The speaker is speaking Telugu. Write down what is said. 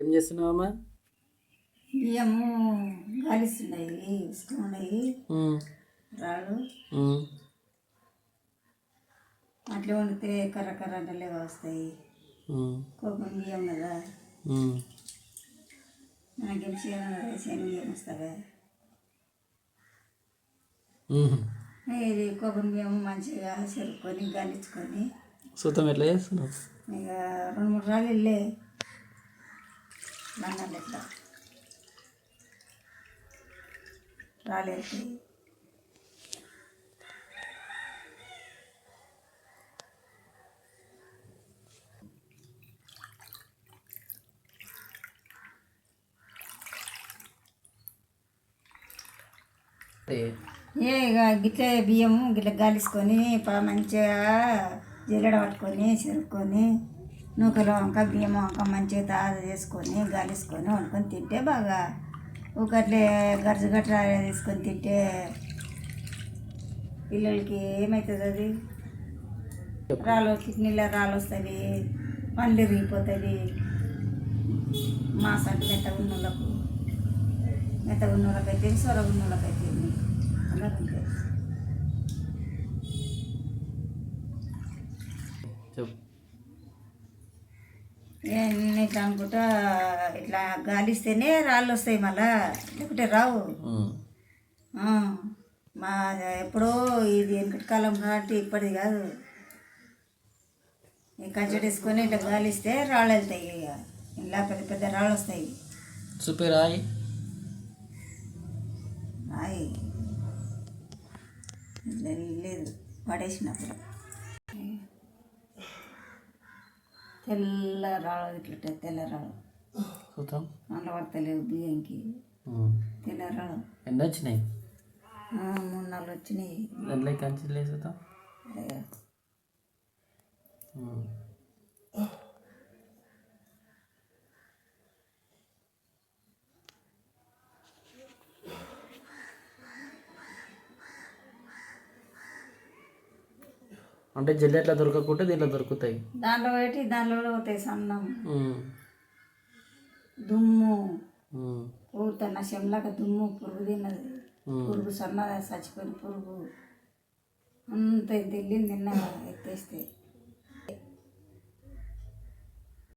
ఏం చేస్తున్నావమ్మా? బియ్యము గాలిస్తున్నాయి, ఇస్తున్నాయి రాళ్ళు అట్లా వండితే కర్ర కర్ర అంటలేగా వస్తాయి. కోపం బియ్యం కదా, మనకేం బియ్యం వస్తావా? ఇది కోపం బియ్యం మంచిగా చెరుక్కొని గాలించుకొని సూతం ఎట్లా చేస్తున్నావు? ఇక 2-3 రాళ్ళు వెళ్ళే లంగాలు ఎట్లా రాలేదు. ఇక గిట్ల బియ్యము గిట్ల గాలిసుకొని మంచిగా జీలడ పట్టుకొని చెరుక్కొని నూకలో వంక బియ్యం వంక మంచిగా తాజా చేసుకొని గాలిసుకొని వండుకొని తింటే బాగా ఒకట్లే గర్జు గట్రా తీసుకొని తింటే పిల్లలకి ఏమవుతుంది? అది కిడ్నీలో రాళ్ళు వస్తుంది, పండ్లు ఇరిగిపోతుంది. మాసంటే మెత్తగా ఉన్నోళ్ళకి అయితే సొరగ ఉన్నోళ్ళకి అయితే అలాగే ఇట్లా అనుకుంటా ఇట్లా గాలిస్తేనే రాళ్ళు వస్తాయి, మళ్ళా లేకుంటే రావు. మా ఎప్పుడో ఇది వెనకటి కాలం కాబట్టి ఇప్పటిది కాదు. ఈ కంచె వేసుకొని ఇట్లా గాలిస్తే రాళ్ళు వెళ్తాయి. ఇక ఇలా పెద్ద పెద్ద రాళ్ళు వస్తాయి. రాయి రాయి లేదు పడేసినప్పుడు తెల్ల రాళ్ళు ఇట్లా తెల్ల రాళ్ళు అందులో పడతలేవు బియ్యంకి. తెల్ల రాళ్ళు ఎన్ని వచ్చినాయి? 3-4 వచ్చినాయి. దాంట్లో కంచెలు వేసుతాం. అంటే జల్లి ఎట్లా దొరకకుంటే దీంట్లో దొరుకుతాయి. దాంట్లో పెట్టి దాంట్లో పోతాయి. సన్నం దుమ్ము ఊరుతున్న చెమ్లాక దుమ్ము పురుగు తిన్నది. పురుగు సన్నది చచ్చిపోయిన పురుగు అంత వెళ్ళింది తిన్న ఎత్తేస్తే